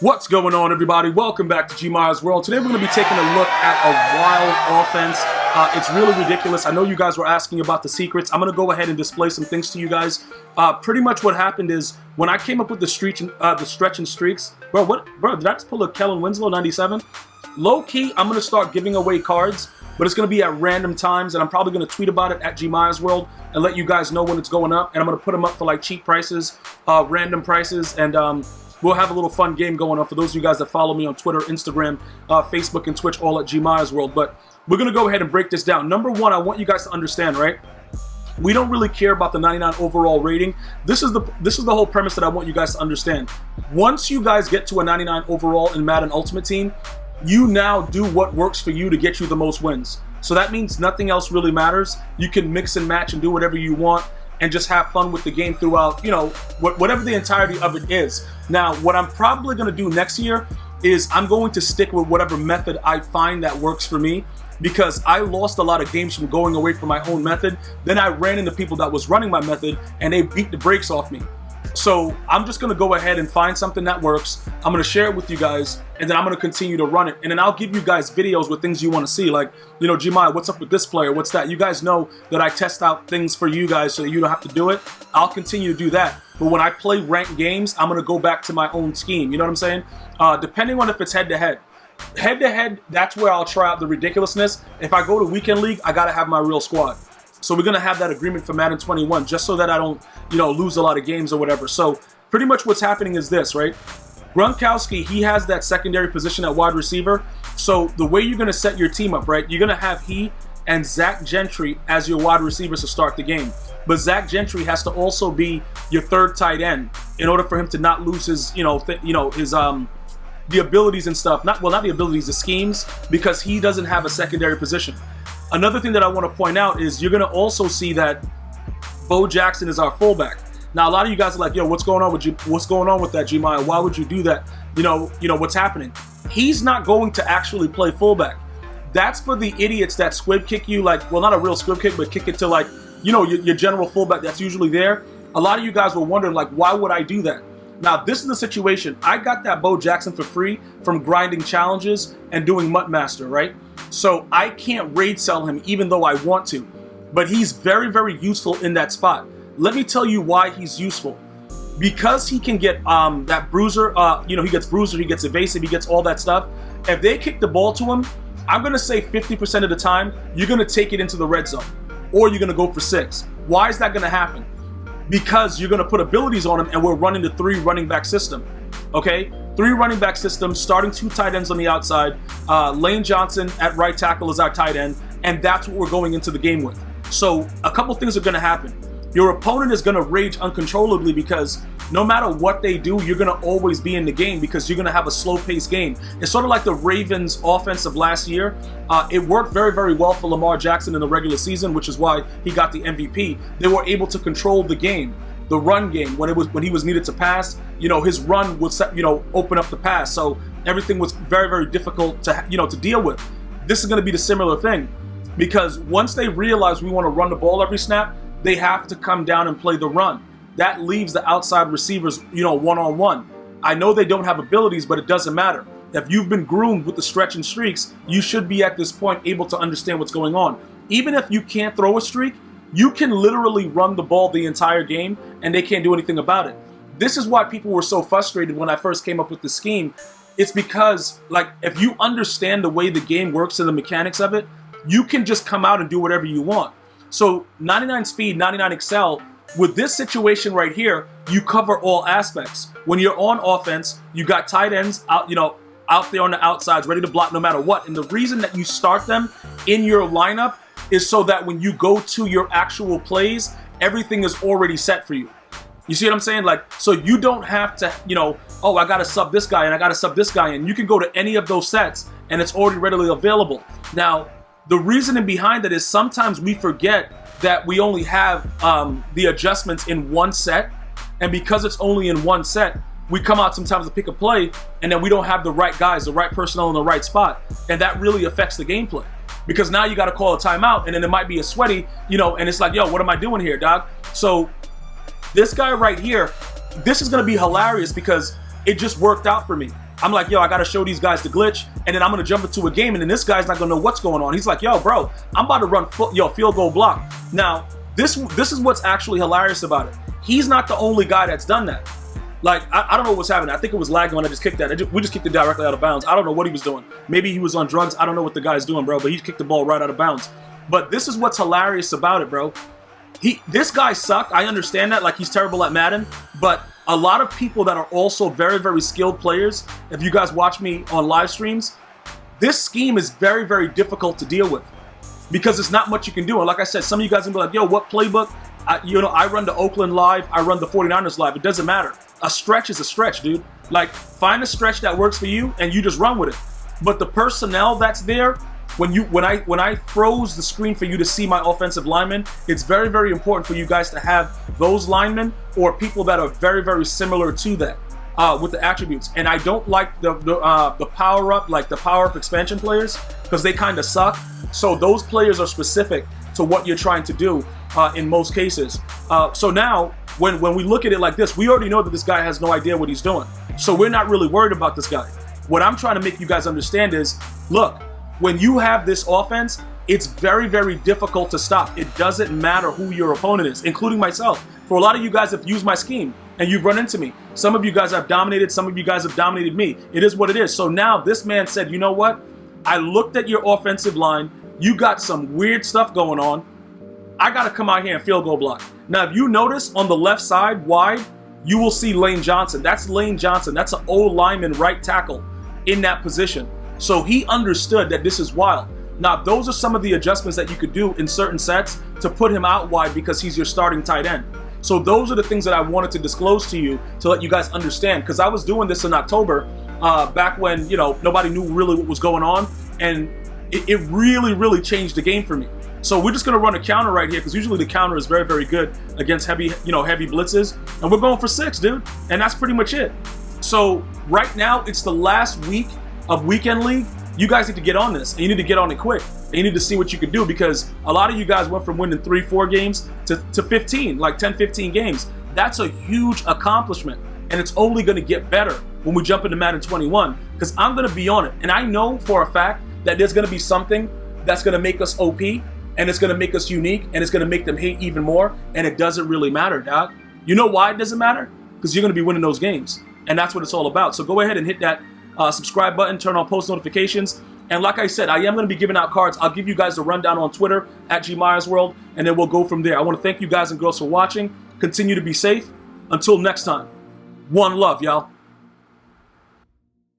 What's going on, everybody? Welcome back to GmiasWorld. Today we're going to be taking a look at a wild offense. It's really ridiculous. I know you guys were asking about the secrets. I'm going to go ahead and display some things to you guys. Pretty much what happened is when I came up with the stretch and streaks, bro, did I just pull a Kellen Winslow 97? Low key, I'm going to start giving away cards, but it's going to be at random times, and I'm probably going to tweet about it at GmiasWorld and let you guys know when it's going up. And I'm going to put them up for like cheap prices, random prices, and we'll have a little fun game going on for those of you guys that follow me on Twitter, Instagram, Facebook, and Twitch, all at GmiasWorld. But we're going to go ahead and break this down. Number one, I want you guys to understand, right? We don't really care about the 99 overall rating. This is the whole premise that I want you guys to understand. Once you guys get to a 99 overall in Madden Ultimate Team, you now do what works for you to get you the most wins. So that means nothing else really matters. You can mix and match and do whatever you want and just have fun with the game throughout, you know, whatever the entirety of it is. Now, what I'm probably going to do next year is I'm going to stick with whatever method I find that works for me, because I lost a lot of games from going away from my own method. Then I ran into people that was running my method and they beat the brakes off me. So I'm just going to go ahead and find something that works. I'm going to share it with you guys, and then I'm going to continue to run it. And then I'll give you guys videos with things you want to see, like, you know, Gmia, what's up with this player? What's that? You guys know that I test out things for you guys so that you don't have to do it. I'll continue to do that. But when I play ranked games, I'm going to go back to my own scheme. You know what I'm saying? Depending on if it's head-to-head. Head-to-head, that's where I'll try out the ridiculousness. If I go to Weekend League, I got to have my real squad. So we're going to have that agreement for Madden 21 just so that I don't, you know, lose a lot of games or whatever. So pretty much what's happening is this, right? Gronkowski, he has that secondary position at wide receiver. So the way you're going to set your team up, right? You're going to have he and Zach Gentry as your wide receivers to start the game. But Zach Gentry has to also be your third tight end in order for him to not lose his, the abilities and stuff. Not the abilities, the schemes, because he doesn't have a secondary position. Another thing that I want to point out is you're going to also see that Bo Jackson is our fullback. Now, a lot of you guys are like, yo, what's going on with you? What's going on with that, Gmia? Why would you do that? You know, what's happening? He's not going to actually play fullback. That's for the idiots that squib kick you, like, well, not a real squib kick, but kick it to, like, you know, your general fullback that's usually there. A lot of you guys were wondering, like, why would I do that? Now, this is the situation. I got that Bo Jackson for free from grinding challenges and doing Mutt Master, right? So I can't raid sell him even though I want to. But he's very, very useful in that spot. Let me tell you why he's useful. Because he can get that bruiser, he gets bruiser, he gets evasive, he gets all that stuff. If they kick the ball to him, I'm going to say 50% of the time, you're going to take it into the red zone. Or you're going to go for 6. Why is that going to happen? Because you're going to put abilities on him, and we're running the 3 running back system. Okay? 3 running back system, starting 2 tight ends on the outside. Lane Johnson at right tackle is our tight end, and that's what we're going into the game with. So a couple things are going to happen. Your opponent is going to rage uncontrollably because no matter what they do, you're going to always be in the game because you're going to have a slow-paced game. It's sort of like the Ravens' offense of last year. It worked very, very well for Lamar Jackson in the regular season, which is why he got the MVP. They were able to control the game, the run game. When he was needed to pass, you know, his run would open up the pass. So everything was very, very difficult to deal with. This is going to be the similar thing because once they realize we want to run the ball every snap, they have to come down and play the run. That leaves the outside receivers, one-on-one. I know they don't have abilities, but it doesn't matter. If you've been groomed with the stretch and streaks, you should be at this point able to understand what's going on. Even if you can't throw a streak, you can literally run the ball the entire game, and they can't do anything about it. This is why people were so frustrated when I first came up with the scheme. It's because, like, if you understand the way the game works and the mechanics of it, you can just come out and do whatever you want. So 99 speed, 99 excel, with this situation right here, you cover all aspects. When you're on offense, you got tight ends out there on the outsides, ready to block no matter what. And the reason that you start them in your lineup is so that when you go to your actual plays, everything is already set for you. You see what I'm saying? Like, so you don't have to, oh, I got to sub this guy and I got to sub this guy in. You can go to any of those sets and it's already readily available. Now, the reasoning behind it is sometimes we forget that we only have the adjustments in one set. And because it's only in one set, we come out sometimes to pick a play and then we don't have the right guys, the right personnel in the right spot. And that really affects the gameplay. Because now you got to call a timeout and then it might be a sweaty, and it's like, yo, what am I doing here, dog? So this guy right here, this is going to be hilarious because it just worked out for me. I'm like, yo, I gotta show these guys the glitch, and then I'm gonna jump into a game, and then this guy's not gonna know what's going on. He's like, yo, bro, I'm about to run field goal block. Now, this is what's actually hilarious about it. He's not the only guy that's done that. Like, I don't know what's happening. I think it was lagging when I just kicked that. We just kicked it directly out of bounds. I don't know what he was doing. Maybe he was on drugs. I don't know what the guy's doing, bro, but he kicked the ball right out of bounds. But this is what's hilarious about it, bro. This guy sucked. I understand that. Like, he's terrible at Madden, but a lot of people that are also very, very skilled players, if you guys watch me on live streams, this scheme is very, very difficult to deal with because it's not much you can do. And like I said, some of you guys are gonna be like, yo, what playbook? I run the Oakland live, I run the 49ers live. It doesn't matter. A stretch is a stretch, dude. Like, find a stretch that works for you and you just run with it. But the personnel that's there, when I froze the screen for you to see my offensive linemen, it's very, very important for you guys to have those linemen or people that are very, very similar to that with the attributes. And I don't like the power up, like the power up expansion players, because they kind of suck. So those players are specific to what you're trying to do in most cases. So now, when we look at it like this, we already know that this guy has no idea what he's doing. So we're not really worried about this guy. What I'm trying to make you guys understand is, look, when you have this offense, it's very, very difficult to stop. It doesn't matter who your opponent is, including myself. For a lot of you guys have used my scheme and you've run into me. Some of you guys have dominated, some of you guys have dominated me. It is what it is. So now this man said, you know what? I looked at your offensive line. You got some weird stuff going on. I got to come out here and field goal block. Now, if you notice on the left side wide, you will see Lane Johnson. That's Lane Johnson. That's an old lineman right tackle in that position. So he understood that this is wild. Now, those are some of the adjustments that you could do in certain sets to put him out wide because he's your starting tight end. So those are the things that I wanted to disclose to you to let you guys understand, because I was doing this in October, back when, nobody knew really what was going on, and it really, really changed the game for me. So we're just going to run a counter right here, because usually the counter is very, very good against heavy blitzes, and we're going for 6, dude, and that's pretty much it. So right now, it's the last week of Weekend League. You guys need to get on this, and you need to get on it quick, and you need to see what you can do, because a lot of you guys went from winning 3-4 games to 15, like 10-15 games. That's a huge accomplishment, and it's only going to get better when we jump into Madden 21, because I'm going to be on it, and I know for a fact that there's going to be something that's going to make us OP, and it's going to make us unique, and it's going to make them hate even more, and it doesn't really matter, dog. You know why it doesn't matter? Because you're going to be winning those games, and that's what it's all about. So go ahead and hit that subscribe button, turn on post notifications, and like I said, I am going to be giving out cards. I'll give you guys a rundown on Twitter at GmiasWorld, and then we'll go from there. I want to thank you guys and girls for watching. Continue to be safe. Until next time, one love, y'all.